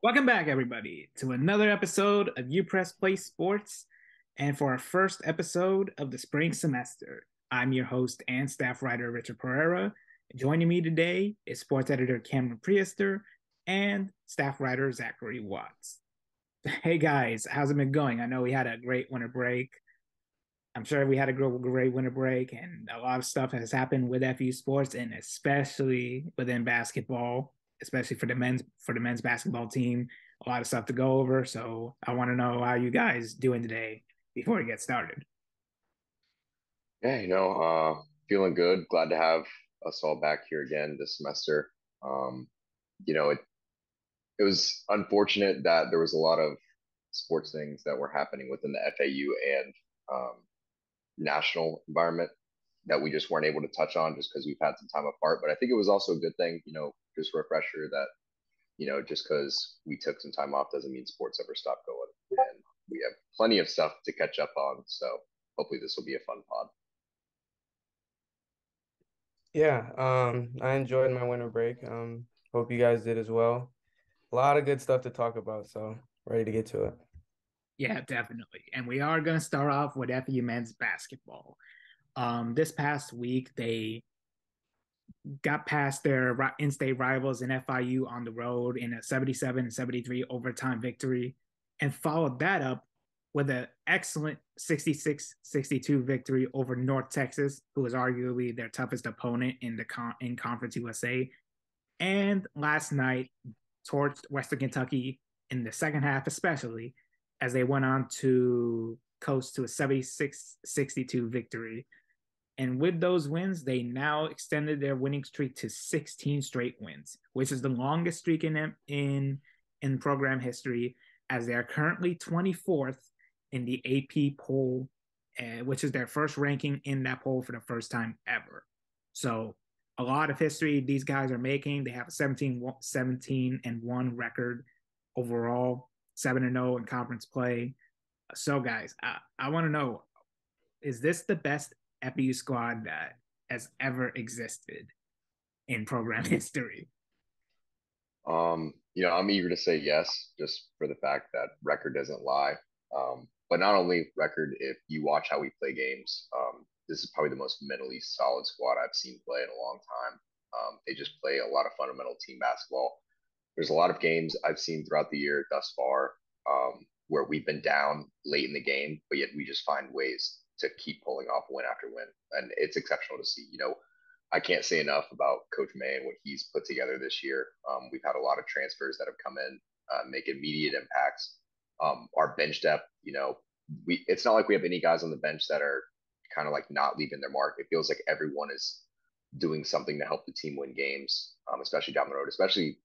Welcome back, everybody, to another episode of UPressPlay Sports. And for our first episode of the spring semester, I'm your host and staff writer, Richard Pereira. Joining me today is sports editor Cameron Priester and staff writer Zachary Watts. Hey guys, how's it been going? I know we had a great winter break. I'm sure we had a great winter break, and a lot of stuff has happened with FU sports, and especially within basketball, especially for the men's basketball team. A lot of stuff to go over. So I want to know how you guys doing today before we get started. Yeah, feeling good. Glad to have us all back here again this semester. Um, you know, it it was unfortunate that there was a lot of sports things that were happening within the FAU and national environment that we just weren't able to touch on just because we've had some time apart. But I think it was also a good thing, just a refresher that, just because we took some time off doesn't mean sports ever stop going. And we have plenty of stuff to catch up on. So hopefully this will be a fun pod. Yeah, I enjoyed my winter break. Hope you guys did as well. A lot of good stuff to talk about, so ready to get to it. Yeah, definitely. And we are going to start off with FU men's basketball. This past week, they got past their in-state rivals in FIU on the road in a 77-73 overtime victory, and followed that up with an excellent 66-62 victory over North Texas, who was arguably their toughest opponent in Conference USA. And last night, torched Western Kentucky in the second half, especially as they went on to coast to a 76-62 victory. And with those wins, they now extended their winning streak to 16 straight wins, which is the longest streak in program history, as they are currently 24th in the AP poll, which is their first ranking in that poll for the first time ever. So a lot of history these guys are making. They have a 17 and 1 record overall, 7-0 in conference play. So guys, I want to know, is this the best FBU squad that has ever existed in program history? I'm eager to say yes, just for the fact that record doesn't lie. But not only record, if you watch how we play games, this is probably the most mentally solid squad I've seen play in a long time. They just play a lot of fundamental team basketball. There's a lot of games I've seen throughout the year thus far where we've been down late in the game, but yet we just find ways to keep pulling off win after win. And it's exceptional to see. I can't say enough about Coach May and what he's put together this year. We've had a lot of transfers that have come in, make immediate impacts. Our bench depth, it's not like we have any guys on the bench that are kind of like not leaving their mark. It feels like everyone is doing something to help the team win games, especially down the road. Especially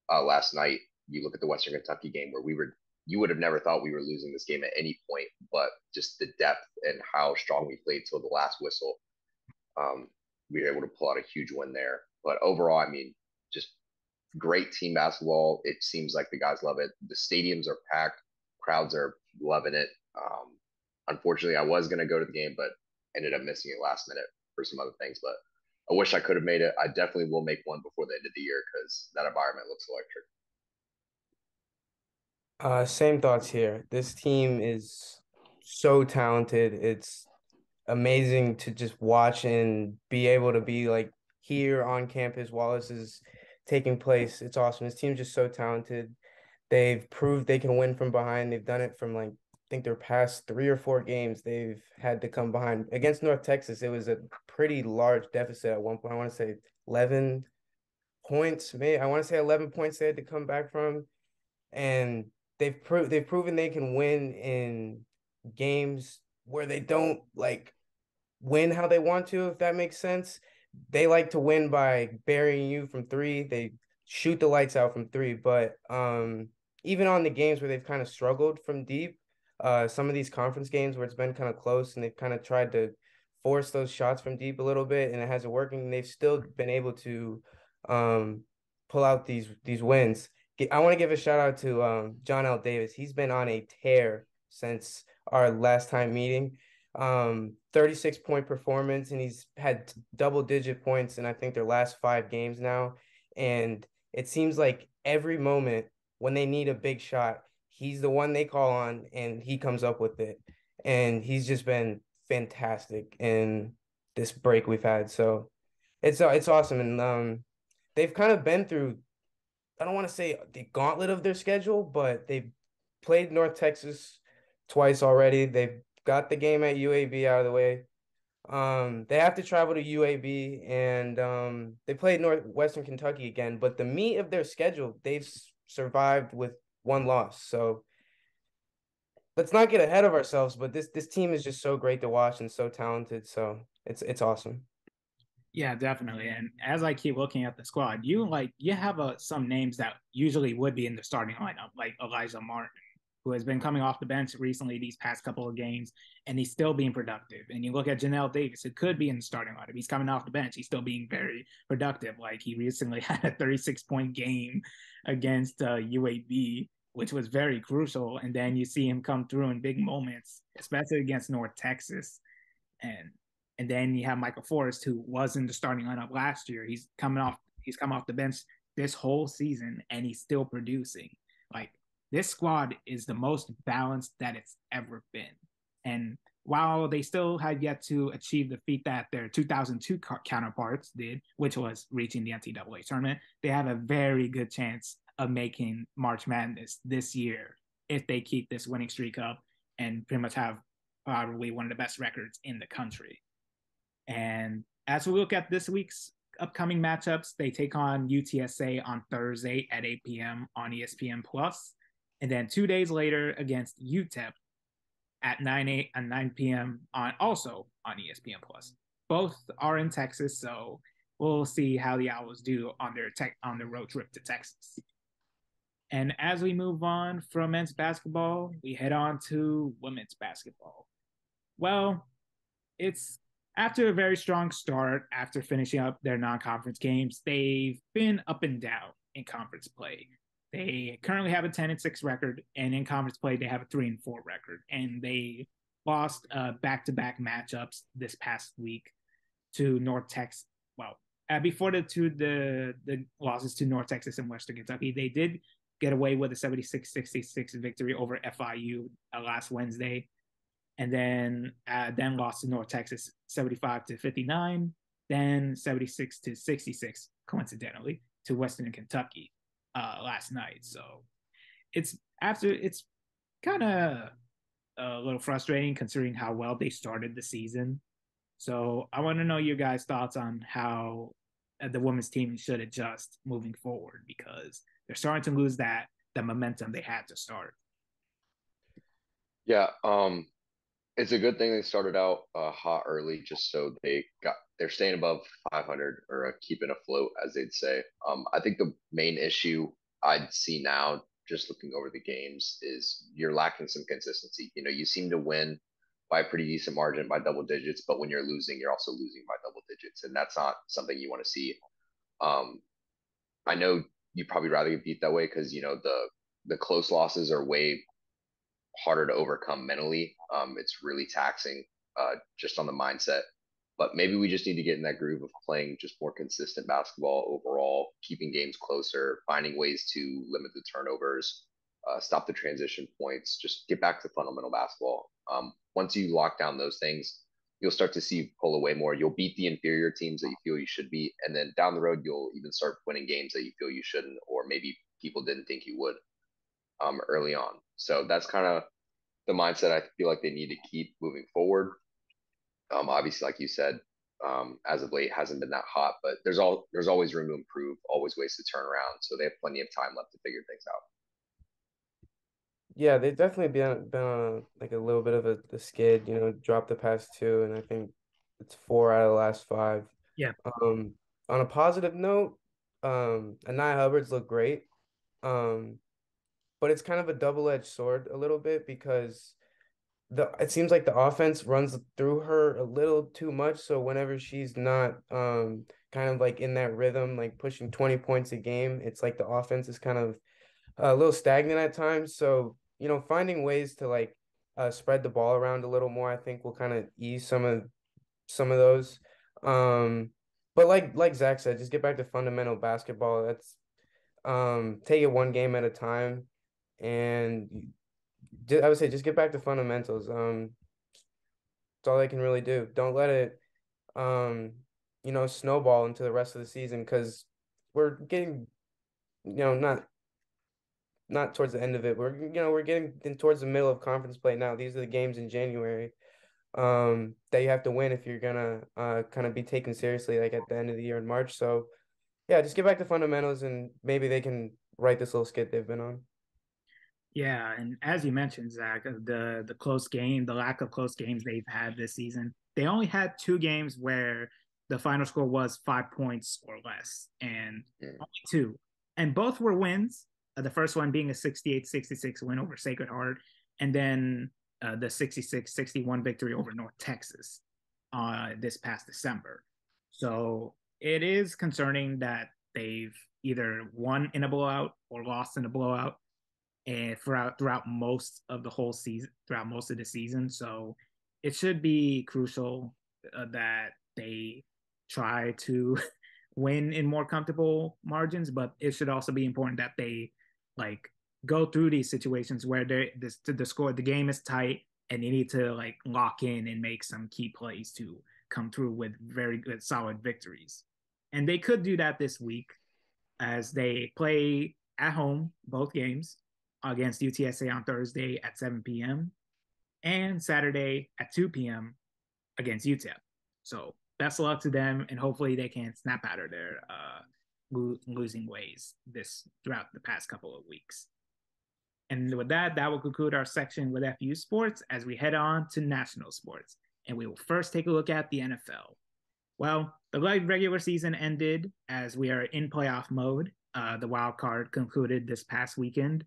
last night, you look at the Western Kentucky game where you would have never thought we were losing this game at any point, but just the depth and how strong we played till the last whistle. Um, we were able to pull out a huge win there. But overall, I mean, just great team basketball. It seems like the guys love it. The stadiums are packed, crowds are loving it. Unfortunately, I was going to go to the game, but ended up missing it last minute for some other things. But I wish I could have made it. I definitely will make one before the end of the year because that environment looks electric. Same thoughts here. This team is so talented. It's amazing to just watch and be able to be like here on campus while this is taking place. It's awesome. This team's just so talented. They've proved they can win from behind. They've done it from like I think their past 3 or 4 games they've had to come behind. Against North Texas, it was a pretty large deficit at one point. I want to say 11 points. Maybe I want to say 11 points they had to come back from, and they've proven they can win in games where they don't like win how they want to, if that makes sense. They like to win by burying you from three. They shoot the lights out from three. But even on the games where they've kind of struggled from deep, some of these conference games where it's been kind of close and they've kind of tried to force those shots from deep a little bit and it hasn't working, they've still been able to um, pull out these wins. I want to give a shout out to John L. Davis. He's been on a tear since our last time meeting. 36-point performance, and he's had double-digit points in I think their last 5 games now. And it seems like every moment when they need a big shot, he's the one they call on and he comes up with it. And he's just been fantastic in this break we've had. So it's awesome. And they've kind of been through, I don't want to say the gauntlet of their schedule, but they've played North Texas twice already. They've got the game at UAB out of the way. They have to travel to UAB and they played Northwestern Kentucky again, but the meat of their schedule, they've survived with one loss. So let's not get ahead of ourselves, but this team is just so great to watch and so talented. So it's awesome. Yeah, definitely. And as I keep looking at the squad, you have some names that usually would be in the starting lineup, like Elijah Martin, who has been coming off the bench recently these past couple of games, and he's still being productive. And you look at Janelle Davis, who could be in the starting lineup. He's coming off the bench. He's still being very productive. Like he recently had a 36-point game against UAB, which was very crucial. And then you see him come through in big moments, especially against North Texas. And and then you have Michael Forrest, who was in the starting lineup last year. He's come off the bench this whole season, and he's still producing. Like this squad is the most balanced that it's ever been. And while they still had yet to achieve the feat that their 2002 counterparts did, which was reaching the NCAA tournament, they have a very good chance of making March Madness this year if they keep this winning streak up and pretty much have probably one of the best records in the country. And as we look at this week's upcoming matchups, they take on UTSA on Thursday at 8 p.m. on ESPN Plus, and then 2 days later against UTEP at 9 p.m. also on ESPN Plus. Both are in Texas, so we'll see how the Owls do on their road trip to Texas. And as we move on from men's basketball, we head on to women's basketball. Well, it's after a very strong start, after finishing up their non-conference games, they've been up and down in conference play. They currently have a 10-6 record, and in conference play, they have a 3-4 record. And they lost back-to-back matchups this past week to North Texas. Well, before the losses to North Texas and Western Kentucky, they did get away with a 76-66 victory over FIU last Wednesday, and then lost to North Texas 75-59, then 76-66, coincidentally, to Western Kentucky last night. So it's kind of a little frustrating considering how well they started the season. So I want to know your guys' thoughts on how the women's team should adjust moving forward, because they're starting to lose the momentum they had to start. Yeah, it's a good thing they started out hot early, just so they're staying above 500 or keeping afloat, as they'd say. I think the main issue I'd see now, just looking over the games, is you're lacking some consistency. You seem to win by a pretty decent margin, by double digits, but when you're losing, you're also losing by double digits, and that's not something you want to see. Um, I know you'd probably rather get beat that way because the close losses are way harder to overcome mentally. It's really taxing just on the mindset. But maybe we just need to get in that groove of playing just more consistent basketball overall, keeping games closer, finding ways to limit the turnovers, stop the transition points, just get back to fundamental basketball. Once you lock down those things, you'll start to see you pull away more. You'll beat the inferior teams that you feel you should beat. And then down the road, you'll even start winning games that you feel you shouldn't, or maybe people didn't think you would early on. So that's kind of the mindset I feel like they need to keep moving forward. Obviously, like you said, as of late hasn't been that hot, but there's always room to improve, always ways to turn around. So they have plenty of time left to figure things out. Yeah, they've definitely been on like a little bit of a skid, dropped the past two, and I think it's 4 out of the last five. Yeah. On a positive note, Anaya Hubbard's look great. But it's kind of a double-edged sword a little bit because it seems like the offense runs through her a little too much. So whenever she's not kind of like in that rhythm, like pushing 20 points a game, it's like the offense is kind of a little stagnant at times. So, finding ways to like spread the ball around a little more, I think will kind of ease some of those. But like Zach said, just get back to fundamental basketball. take it one game at a time, and I would say just get back to fundamentals. That's all they can really do. Don't let it snowball into the rest of the season because we're getting, not towards the end of it. We're getting towards the middle of conference play now. These are the games in January that you have to win if you're gonna kind of be taken seriously like at the end of the year in March. So yeah, just get back to fundamentals and maybe they can write this little skit they've been on. Yeah, and as you mentioned, Zach, the close game, the lack of close games they've had this season, they only had two games where the final score was 5 points or less, and only two. And both were wins. The first one being a 68-66 win over Sacred Heart, and then the 66-61 victory over North Texas this past December. So it is concerning that they've either won in a blowout or lost in a blowout and throughout most of the whole season, throughout most of the season. So it should be crucial that they try to win in more comfortable margins, but it should also be important that they like go through these situations where the game is tight and they need to like lock in and make some key plays to come through with very good solid victories. And they could do that this week as they play at home both games against UTSA on Thursday at 7 p.m. and Saturday at 2 p.m. against UTEP. So best of luck to them, and hopefully they can snap out of their losing ways throughout the past couple of weeks. And with that, that will conclude our section with FU sports as we head on to national sports. And we will first take a look at the NFL. Well, the regular season ended as we are in playoff mode. The wild card concluded this past weekend,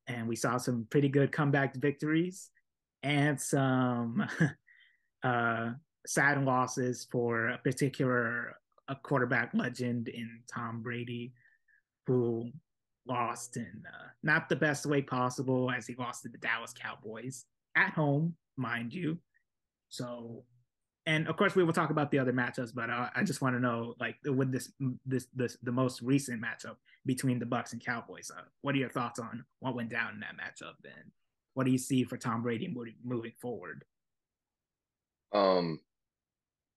and we saw some pretty good comeback victories and some sad losses for a quarterback legend in Tom Brady, who lost in not the best way possible as he lost to the Dallas Cowboys at home, mind you. So, and of course we will talk about the other matchups, but I just want to know, like, with the most recent matchup between the Bucks and Cowboys, what are your thoughts on what went down in that matchup, and what do you see for Tom Brady moving forward?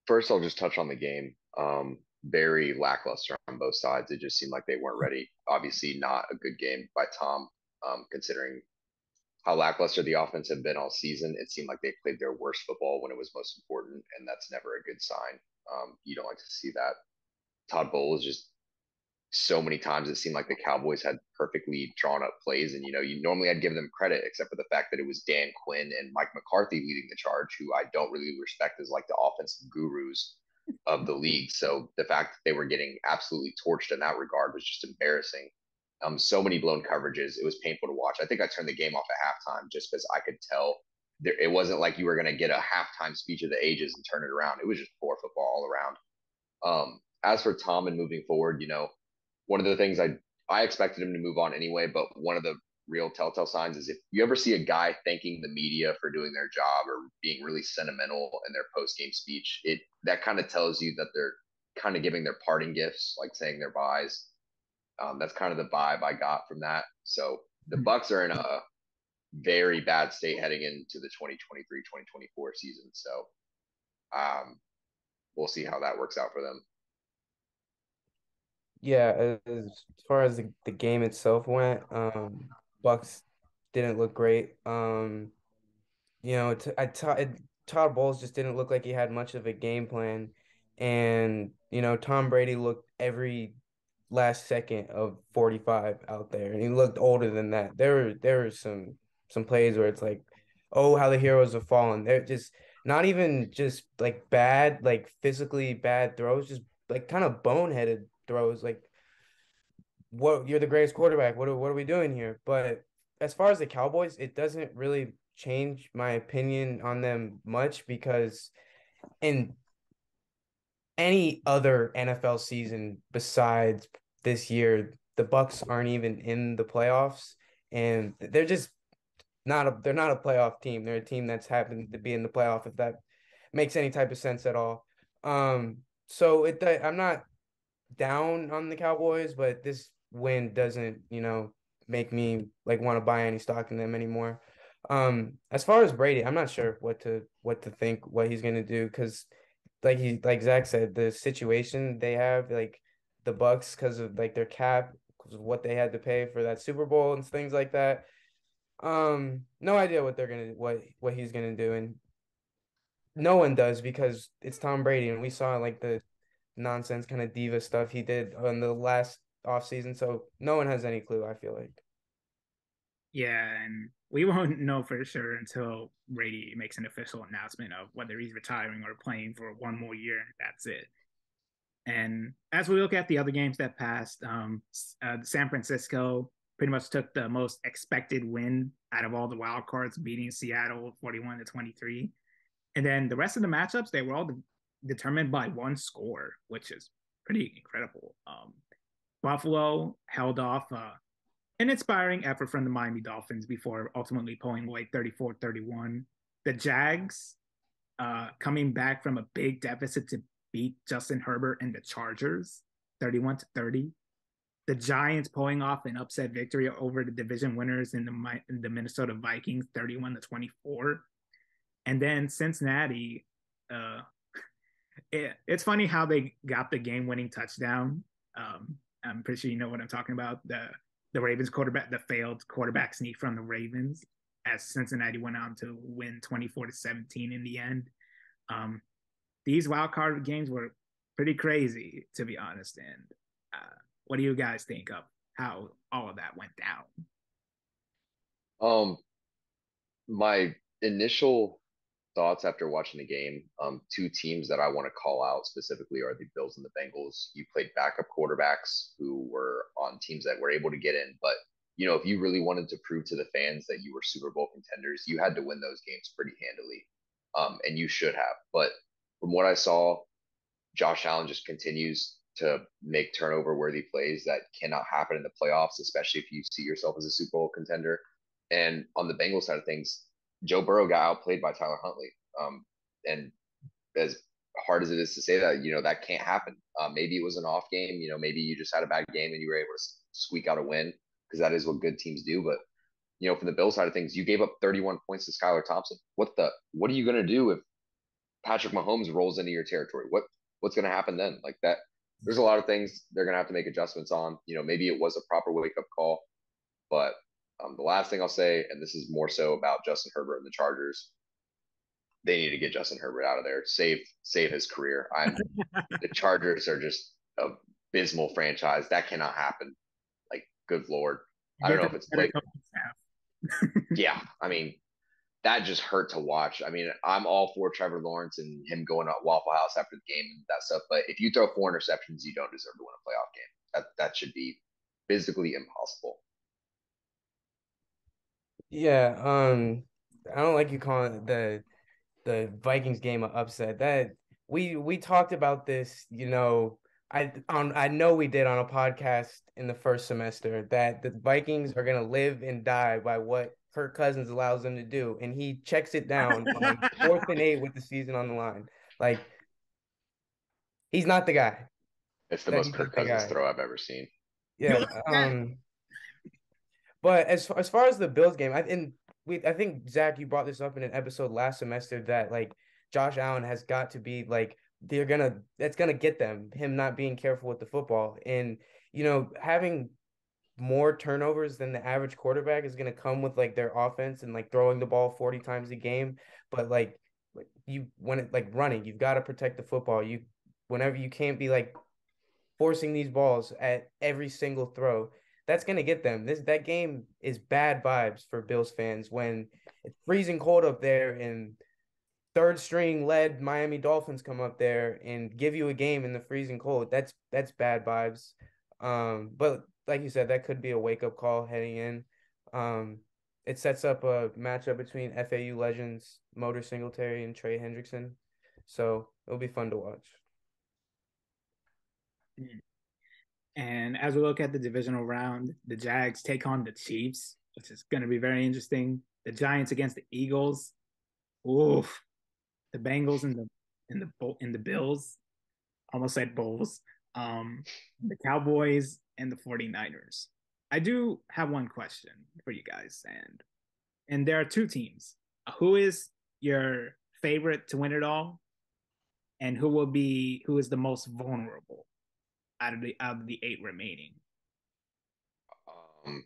First, I'll just touch on the game. Very lackluster on both sides. It just seemed like they weren't ready. Obviously, not a good game by Tom, considering how lackluster the offense had been all season. It seemed like they played their worst football when it was most important, and that's never a good sign. You don't like to see that. Todd Bowles just so many times it seemed like the Cowboys had perfectly drawn up plays, and you normally I'd give them credit, except for the fact that it was Dan Quinn and Mike McCarthy leading the charge, who I don't really respect as like the offensive gurus of the league. So the fact that they were getting absolutely torched in that regard was just embarrassing. So many blown coverages. It was painful to watch. I think I turned the game off at halftime just because I could tell it wasn't like you were going to get a halftime speech of the ages and turn it around. It was just poor football all around. As for Tom and moving forward, one of the things I expected him to move on anyway, but one of the real telltale signs is if you ever see a guy thanking the media for doing their job or being really sentimental in their post game speech, that kind of tells you that they're kind of giving their parting gifts, like saying their byes. That's kind of the vibe I got from that. So the Bucks are in a very bad state heading into the 2023-2024 season. So we'll see how that works out for them. Yeah, as far as the game itself went, Bucks didn't look great. Todd Bowles just didn't look like he had much of a game plan, and Tom Brady looked every last second of 45 out there, and he looked older than that. There were some plays where it's like, oh, how the heroes have fallen. They're just not even just like bad, like physically bad throws, just like kind of boneheaded throws. Like, what, you're the greatest quarterback. What are we doing here? But as far as the Cowboys, it doesn't really change my opinion on them much because in any other NFL season besides this year, the Bucks aren't even in the playoffs, and they're not a playoff team. They're a team that's happened to be in the playoff, if that makes any type of sense at all. So I'm not down on the Cowboys, but this win doesn't, make me like want to buy any stock in them anymore. As far as Brady, I'm not sure what to think, what he's gonna do, because like Zach said, the situation they have, like the Bucks, because of like their cap, because of what they had to pay for that Super Bowl and things like that. No idea what what he's gonna do, and no one does because it's Tom Brady, and we saw like the nonsense kind of diva stuff he did on the last offseason, so no one has any clue, I feel like. Yeah, and we won't know for sure until Brady makes an official announcement of whether he's retiring or playing for one more year. That's it. And as we look at the other games that passed, San Francisco pretty much took the most expected win out of all the wild cards, beating Seattle 41-23. And then the rest of the matchups, they were all determined by one score, which is pretty incredible. Buffalo held off an inspiring effort from the Miami Dolphins before ultimately pulling away 34-31. The Jags coming back from a big deficit to beat Justin Herbert and the Chargers 31-30. The Giants pulling off an upset victory over the division winners in the Minnesota Vikings 31-24. And then Cincinnati, it's funny how they got the game-winning touchdown. I'm pretty sure you know what I'm talking about. The Ravens quarterback, the failed quarterback sneak from the Ravens, as Cincinnati went on to win 24-17 in the end. These wild card games were pretty crazy, to be honest. And what do you guys think of how all of that went down? My initial thoughts after watching the game, two teams that I want to call out specifically are the Bills and the Bengals. You played backup quarterbacks who were on teams that were able to get in, but if you really wanted to prove to the fans that you were Super Bowl contenders, you had to win those games pretty handily, and you should have. But from what I saw, Josh Allen just continues to make turnover worthy plays that cannot happen in the playoffs, especially if you see yourself as a Super Bowl contender. And on the Bengals side of things, Joe Burrow got outplayed by Tyler Huntley. And as hard as it is to say that, that can't happen. Maybe it was an off game. Maybe you just had a bad game and you were able to squeak out a win, because that is what good teams do. But from the Bill side of things, you gave up 31 points to Skylar Thompson. What are you going to do if Patrick Mahomes rolls into your territory? What's going to happen then? Like that, there's a lot of things they're going to have to make adjustments on. Maybe it was a proper wake up call, but the last thing I'll say, and this is more so about Justin Herbert and the Chargers, they need to get Justin Herbert out of there. Save his career. The Chargers are just a abysmal franchise. That cannot happen. Like, good Lord. I don't know if it's like, yeah, I mean, that just hurt to watch. I mean, I'm all for Trevor Lawrence and him going to Waffle House after the game and that stuff. But if you throw 4 interceptions, you don't deserve to win a playoff game. That should be physically impossible. Yeah, I don't like you calling it the Vikings game an upset. That we talked about this, I know we did on a podcast in the first semester that the Vikings are gonna live and die by what Kirk Cousins allows them to do, and he checks it down on 4th and 8 with the season on the line. Like, he's not the guy. It's the most Kirk Cousins throw I've ever seen. Yeah. But as far as the Bills game, I think Zach, you brought this up in an episode last semester that like Josh Allen has got to be like that's gonna get them, him not being careful with the football, and having more turnovers than the average quarterback is gonna come with like their offense and like throwing the ball 40 times a game. But like when it like running, you've got to protect the football. Whenever you can't be like forcing these balls at every single throw. That's gonna get them. That game is bad vibes for Bills fans when it's freezing cold up there and third string led Miami Dolphins come up there and give you a game in the freezing cold. That's bad vibes. But like you said, that could be a wake up call heading in. It sets up a matchup between FAU legends Motor Singletary and Trey Hendrickson, so it'll be fun to watch. And as we look at the divisional round, the Jags take on the Chiefs, which is going to be very interesting. The Giants against the Eagles. Oof. The Bengals and the Bills. Almost said Bulls. The Cowboys and the 49ers. I do have one question for you guys, and there are two teams. Who is your favorite to win it all, and who is the most vulnerable out of the eight remaining? Um,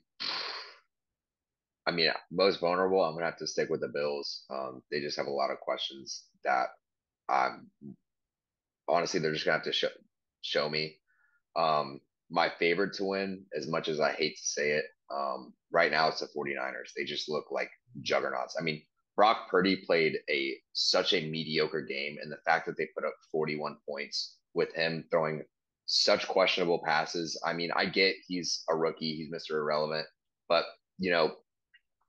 I mean, most vulnerable, I'm gonna have to stick with the Bills. They just have a lot of questions that I'm honestly they're just gonna have to show me. Um, my favorite to win, as much as I hate to say it, right now it's the 49ers. They just look like juggernauts. I mean, Brock Purdy played such a mediocre game, and the fact that they put up 41 points with him throwing such questionable passes. I mean, I get he's a rookie, he's Mr. Irrelevant, but you know,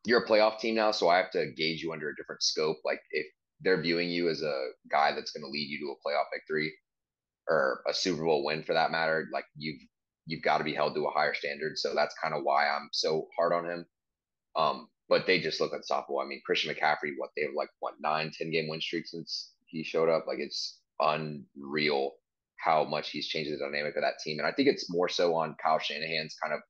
you're a playoff team now, so I have to gauge you under a different scope. Like if they're viewing you as a guy that's going to lead you to a playoff victory, or a Super Bowl win for that matter, like you've got to be held to a higher standard. So that's kind of why I'm so hard on him. But they just look unstoppable. I mean, Christian McCaffrey, they have like 9, 10 game win streak since he showed up. Like it's unreal how much he's changed the dynamic of that team. And I think it's more so on Kyle Shanahan's kind of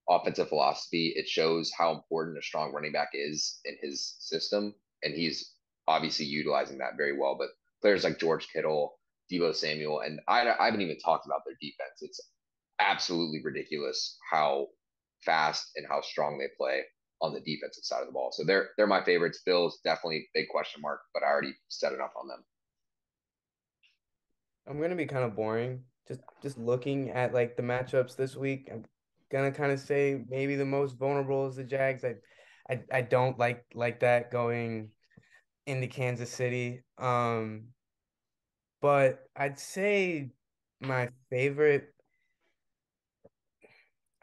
offensive philosophy. It shows how important a strong running back is in his system, and he's obviously utilizing that very well. But players like George Kittle, Deebo Samuel, and I haven't even talked about their defense. It's absolutely ridiculous how fast and how strong they play on the defensive side of the ball. So they're my favorites. Bills definitely big question mark, but I already set it up on them. I'm gonna be kind of boring. Just looking at like the matchups this week, I'm gonna kind of say maybe the most vulnerable is the Jags. I don't like that going into Kansas City. But I'd say my favorite,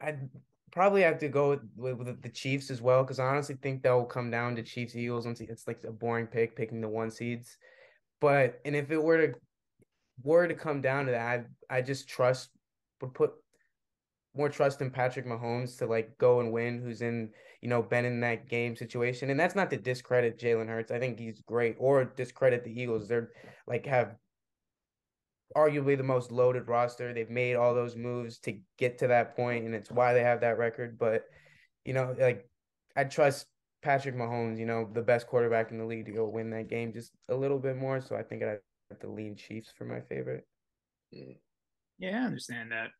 I'd probably have to go with the Chiefs as well, because I honestly think that will come down to Chiefs Eagles. It's like a boring picking the one seeds. And if it were to come down to that, I just would put more trust in Patrick Mahomes to like go and win, who's been in that game situation. And that's not to discredit Jalen Hurts. I think he's great, or discredit the Eagles. They're like have arguably the most loaded roster. They've made all those moves to get to that point, and it's why they have that record. But like I trust Patrick Mahomes, the best quarterback in the league, to go win that game just a little bit more. So I think I'd have to lean Chiefs for my favorite. Yeah, I understand that.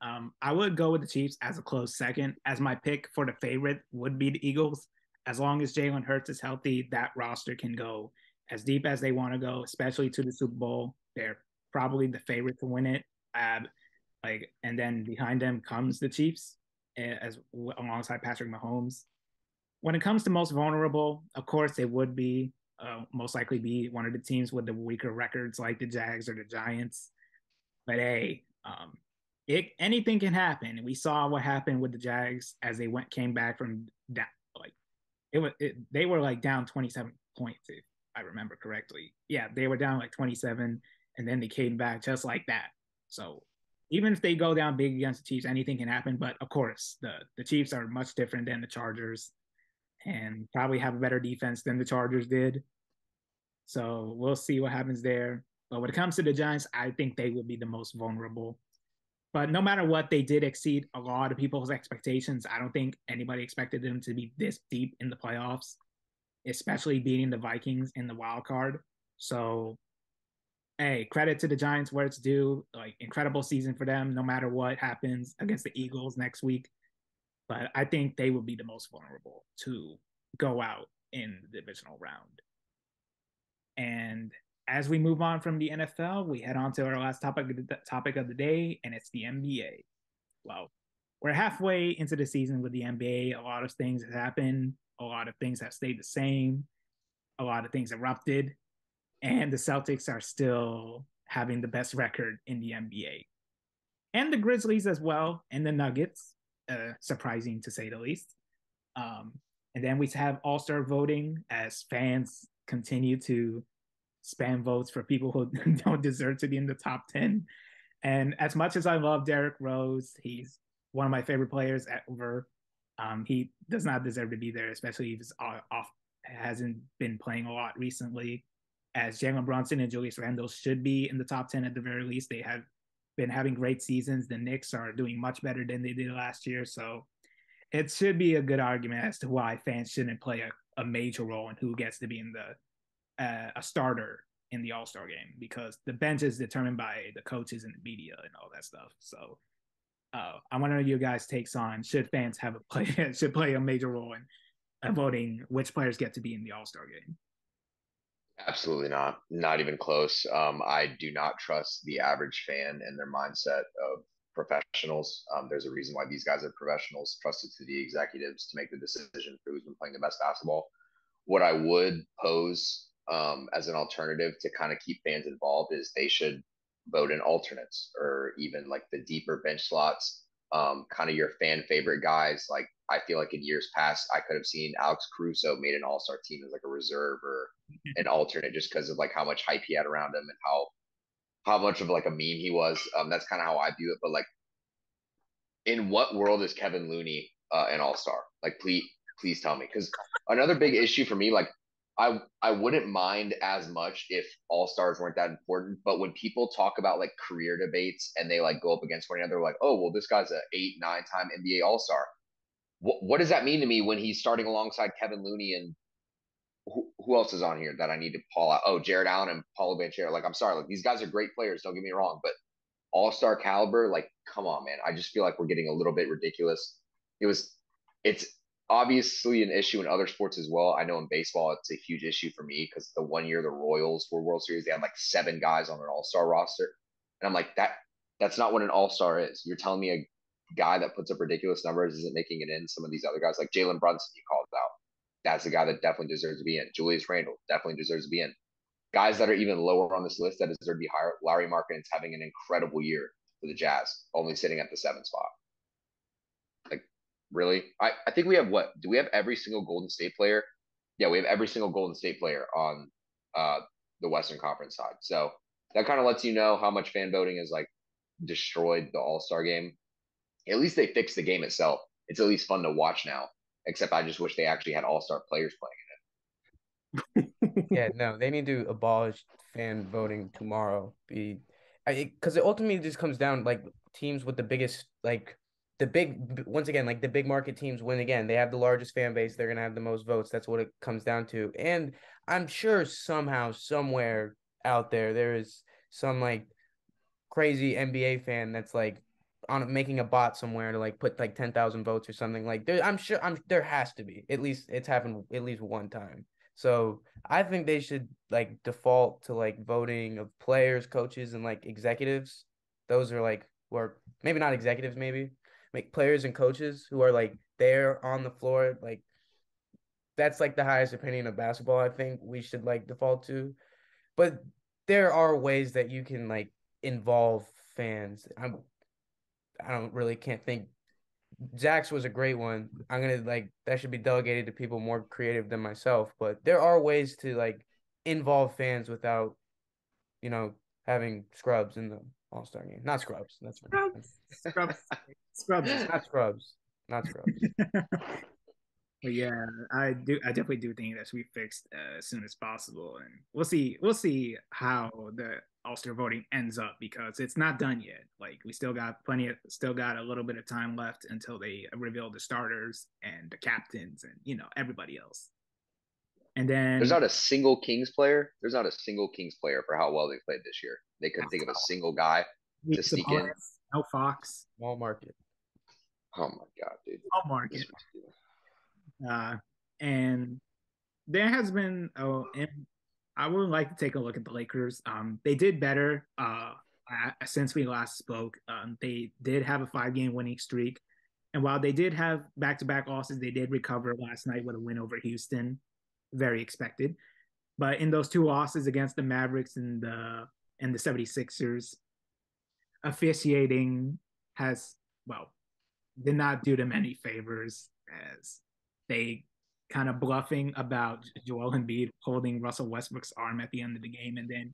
I would go with the Chiefs as a close second. As my pick for the favorite would be the Eagles. As long as Jalen Hurts is healthy, that roster can go as deep as they want to go, especially to the Super Bowl. They're probably the favorite to win it. And then behind them comes the Chiefs, alongside Patrick Mahomes. When it comes to most vulnerable, of course, it would be most likely be one of the teams with the weaker records, like the Jags or the Giants. But hey, anything can happen. We saw what happened with the Jags as they came back from that. They were like down 27 points, if I remember correctly. Yeah, they were down like 27, and then they came back just like that. So even if they go down big against the Chiefs, anything can happen. But of course, the Chiefs are much different than the Chargers, and probably have a better defense than the Chargers did. So we'll see what happens there. But when it comes to the Giants, I think they will be the most vulnerable. But no matter what, they did exceed a lot of people's expectations. I don't think anybody expected them to be this deep in the playoffs, especially beating the Vikings in the wild card. So, hey, credit to the Giants where it's due. Like, incredible season for them, no matter what happens against the Eagles next week. But I think they will be the most vulnerable to go out in the divisional round. And as we move on from the NFL, we head on to our last topic of the day, and it's the NBA. Well, we're halfway into the season with the NBA. A lot of things have happened. A lot of things have stayed the same. A lot of things erupted, and the Celtics are still having the best record in the NBA. And the Grizzlies as well, and the Nuggets, surprising to say the least. And then we have all-star voting as fans continue to spam votes for people who don't deserve to be in the top 10. And as much as I love Derrick Rose, he's one of my favorite players ever. He does not deserve to be there, especially if he's hasn't been playing a lot recently. As Jalen Brunson and Julius Randle should be in the top 10 at the very least. They have been having great seasons. The Knicks are doing much better than they did last year. So it should be a good argument as to why fans shouldn't play a major role in who gets to be in a starter in the All-Star game, because the bench is determined by the coaches and the media and all that stuff. So I want to know your guys' takes on should fans have should play a major role in voting which players get to be in the All-Star game. Absolutely not. Not even close. I do not trust the average fan and their mindset of professionals. There's a reason why these guys are professionals, trusted to the executives to make the decision for who's been playing the best basketball. What I would pose as an alternative to kind of keep fans involved is they should vote in alternates or even like the deeper bench slots, kind of your fan favorite guys. Like I feel like in years past, I could have seen Alex Caruso made an all-star team as like a reserve or an alternate just because of like how much hype he had around him and how much of like a meme he was. That's kind of how I view it. But like, in what world is Kevin Looney an all star? Like, please tell me. Because another big issue for me, like, I wouldn't mind as much if all stars weren't that important. But when people talk about like career debates and they like go up against one another, like, oh well, this guy's a 8, 9 time NBA all star. What does that mean to me when he's starting alongside Kevin Looney and who else is on here that I need to call out? Oh, Jared Allen and Paulo Banchero. Like, I'm sorry, like these guys are great players. Don't get me wrong, but all-star caliber, like, come on, man. I just feel like we're getting a little bit ridiculous. It's obviously an issue in other sports as well. I know in baseball, it's a huge issue for me because the one year the Royals were World Series, they had like 7 guys on an all-star roster. And I'm like, that's not what an all-star is. You're telling me a guy that puts up ridiculous numbers isn't making it in. Some of these other guys, like Jalen Brunson, you called out. That's a guy that definitely deserves to be in. Julius Randle definitely deserves to be in. Guys that are even lower on this list that deserve to be higher. Larry Markkinen's having an incredible year for the Jazz, only sitting at the 7th spot. Like, really? I think we have what? Do we have every single Golden State player? Yeah, we have every single Golden State player on uh, the Western Conference side. So that kind of lets you know how much fan voting has like destroyed the All-Star game. At least they fixed the game itself. It's at least fun to watch now. Except I just wish they actually had All-Star players playing. Yeah, no, they need to abolish fan voting tomorrow. Because it ultimately just comes down like teams with the biggest once again like the big market teams win again. They have the largest fan base. They're gonna have the most votes. That's what it comes down to. And I'm sure somehow somewhere out there is some like crazy NBA fan that's like on making a bot somewhere to like put like 10,000 votes or something. Like there has to be, at least it's happened at least one time. So I think they should like default to like voting of players, coaches, and like executives. Those are like, or maybe not executives, maybe make players and coaches who are like there on the floor. Like that's like the highest opinion of basketball. I think we should like default to. But there are ways that you can like involve fans. I don't really can't think. Zach's was a great one. I'm gonna like that should be delegated to people more creative than myself. But there are ways to like involve fans without, you know, having scrubs in the All-Star game. Not scrubs. That's Scrubs, scrubs, scrubs. not scrubs. Not scrubs. But yeah, I do. I definitely do think that should be fixed as soon as possible, and we'll see. We'll see how the All-Star voting ends up because it's not done yet. Like we still got a little bit of time left until they reveal the starters and the captains and everybody else. And There's then not a single Kings player. There's not a single Kings player for how well they played this year. They couldn't think of a single guy to sneak in. No Fox. Small market. Oh my god, dude! Small market. And there has been and I would like to take a look at the Lakers. They did better since we last spoke. They did have a 5-game winning streak, and while they did have back-to-back losses, they did recover last night with a win over Houston, very expected. But in those 2 losses against the Mavericks and the 76ers, officiating has did not do them any favors as they kind of bluffing about Joel Embiid holding Russell Westbrook's arm at the end of the game, and then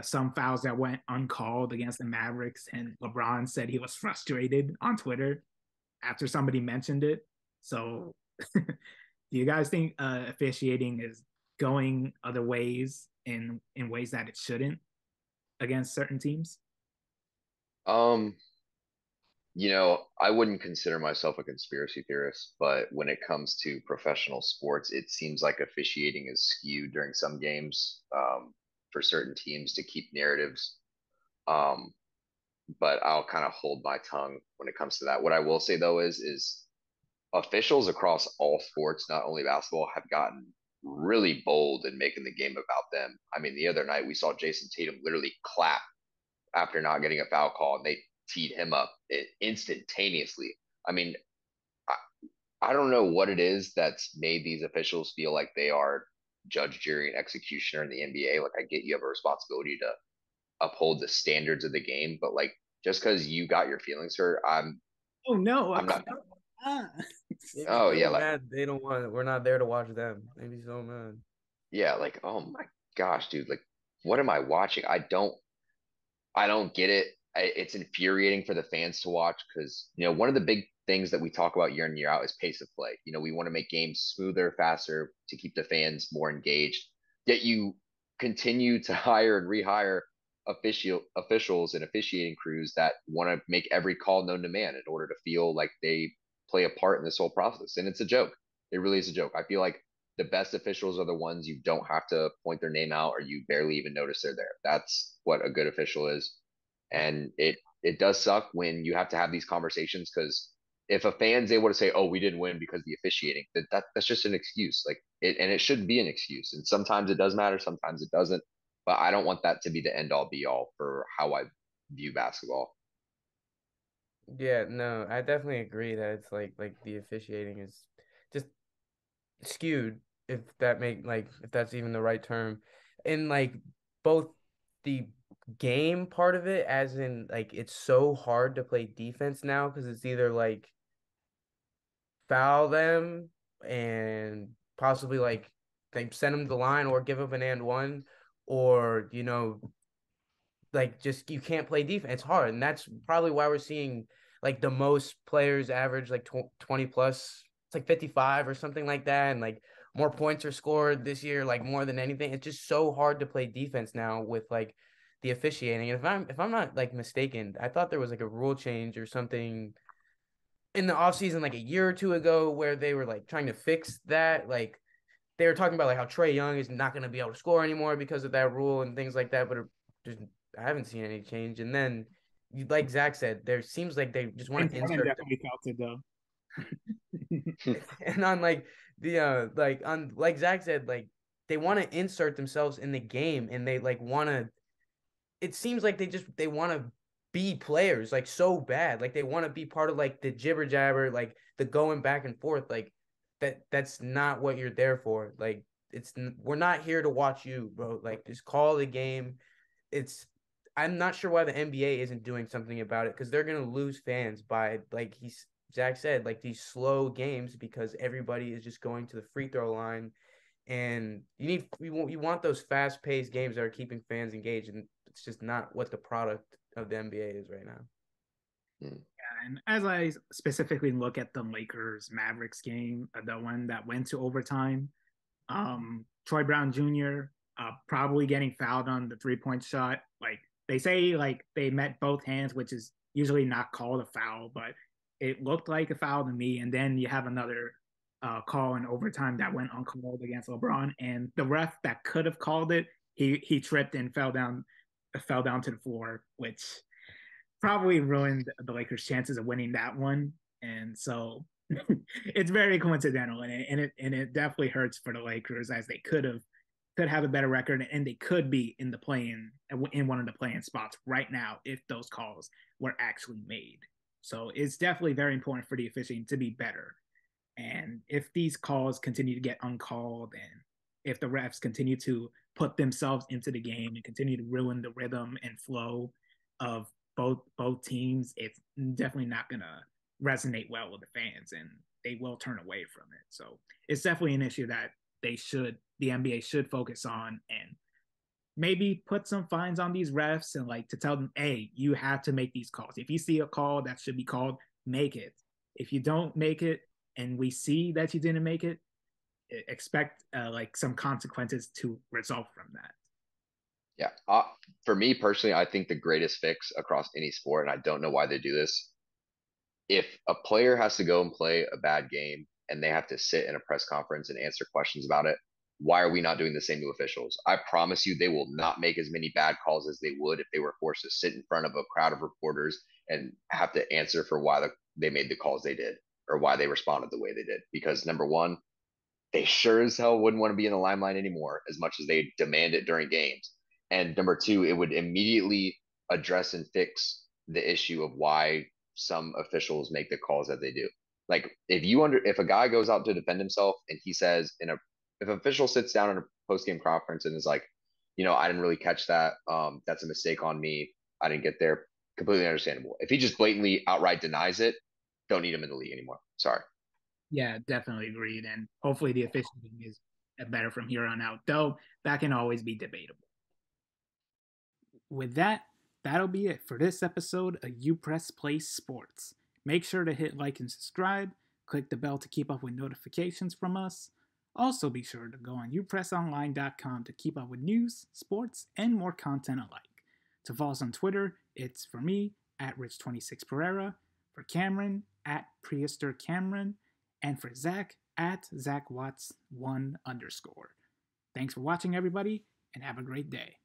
some fouls that went uncalled against the Mavericks, and LeBron said he was frustrated on Twitter after somebody mentioned it. So do you guys think officiating is going other ways in ways that it shouldn't against certain teams? Um, I wouldn't consider myself a conspiracy theorist, but when it comes to professional sports, it seems like officiating is skewed during some games, for certain teams to keep narratives. Um, but I'll kind of hold my tongue when it comes to that. What I will say though is officials across all sports, not only basketball, have gotten really bold in making the game about them. I mean, the other night we saw Jason Tatum literally clap after not getting a foul call, and they teed him up instantaneously. I mean, I, I don't know what it is that's made these officials feel like they are judge, jury, and executioner in the NBA. Like, I get you have a responsibility to uphold the standards of the game, but like, just because you got your feelings hurt, Oh no, I'm not. ah. They'd be Oh yeah, so like mad they don't want it. We're not there to watch them. They'd be so mad. yeah, like oh my gosh, dude, like what am I watching? I don't get it. It's infuriating for the fans to watch because, one of the big things that we talk about year in, year out is pace of play. We want to make games smoother, faster to keep the fans more engaged. Yet you continue to hire and rehire officials and officiating crews that want to make every call known to man in order to feel like they play a part in this whole process. And it's a joke. It really is a joke. I feel like the best officials are the ones you don't have to point their name out or you barely even notice they're there. That's what a good official is. And it does suck when you have to have these conversations because if a fan's able to say, "Oh, we didn't win because of the officiating," that's just an excuse. Like it shouldn't be an excuse. And sometimes it does matter, sometimes it doesn't. But I don't want that to be the end all be all for how I view basketball. Yeah, no, I definitely agree that it's like the officiating is just skewed, if that's even the right term. And like both the game part of it, as in like it's so hard to play defense now because it's either like foul them and possibly like they send them to the line or give up an and one, or like just you can't play defense. It's hard, and that's probably why we're seeing like the most players average like 20 plus. It's like 55 or something like that, and like more points are scored this year, like more than anything. It's just so hard to play defense now with like the officiating. And if I'm not like mistaken, I thought there was like a rule change or something in the offseason like a year or two ago where they were like trying to fix that. Like they were talking about like how Trey Young is not going to be able to score anymore because of that rule and things like that. But just I haven't seen any change. And then, like Zach said, there seems like they just want And to Jordan insert definitely felt it though. and on like the like on like Zach said, like they want to insert themselves in the game and they like want to. It seems like they want to be players like so bad, like they want to be part of like the jibber jabber, like the going back and forth, like that's not what you're there for. Like we're not here to watch you, bro. Like just call the game. It's I'm not sure why the NBA isn't doing something about it because they're gonna lose fans by like Zach said, like these slow games because everybody is just going to the free throw line, and you want those fast paced games that are keeping fans engaged, and it's just not what the product of the NBA is right now. Hmm. Yeah, and as I specifically look at the Lakers Mavericks game, the one that went to overtime, Troy Brown Jr. Probably getting fouled on the 3-point shot. Like they say, like they met both hands, which is usually not called a foul, but it looked like a foul to me. And then you have another call in overtime that went uncalled against LeBron, and the ref that could have called it, he tripped and fell down to the floor, which probably ruined the Lakers' chances of winning that one. And so it's very coincidental, and it definitely hurts for the Lakers as they could have a better record and they could be in one of the playing spots right now if those calls were actually made. So it's definitely very important for the officiating to be better. And if these calls continue to get uncalled and if the refs continue to put themselves into the game and continue to ruin the rhythm and flow of both teams, it's definitely not gonna resonate well with the fans and they will turn away from it. So it's definitely an issue that the NBA should focus on and maybe put some fines on these refs and like to tell them, hey, you have to make these calls. If you see a call that should be called, make it. If you don't make it and we see that you didn't make it, expect like some consequences to result from that. Yeah. For me personally, I think the greatest fix across any sport, and I don't know why they do this, if a player has to go and play a bad game and they have to sit in a press conference and answer questions about it, why are we not doing the same to officials? I promise you, they will not make as many bad calls as they would if they were forced to sit in front of a crowd of reporters and have to answer for why they made the calls they did or why they responded the way they did. Because number one, they sure as hell wouldn't want to be in the limelight anymore as much as they demand it during games. And number two, it would immediately address and fix the issue of why some officials make the calls that they do. Like if a guy goes out to defend himself and he says if an official sits down in a post game conference and is like, I didn't really catch that. That's a mistake on me. I didn't get there. Completely understandable. If he just blatantly outright denies it, don't need him in the league anymore. Sorry. Yeah, definitely agreed. And hopefully the officiating is better from here on out, though that can always be debatable. With that, that'll be it for this episode of UPressPlay Sports. Make sure to hit like and subscribe, click the bell to keep up with notifications from us. Also be sure to go on upressonline.com to keep up with news, sports, and more content alike. To follow us on Twitter, it's for me, at Rich26Pereira, for Cameron, at PrehistorCameron, and for Zach, at ZachWatts1_. Thanks for watching, everybody, and have a great day.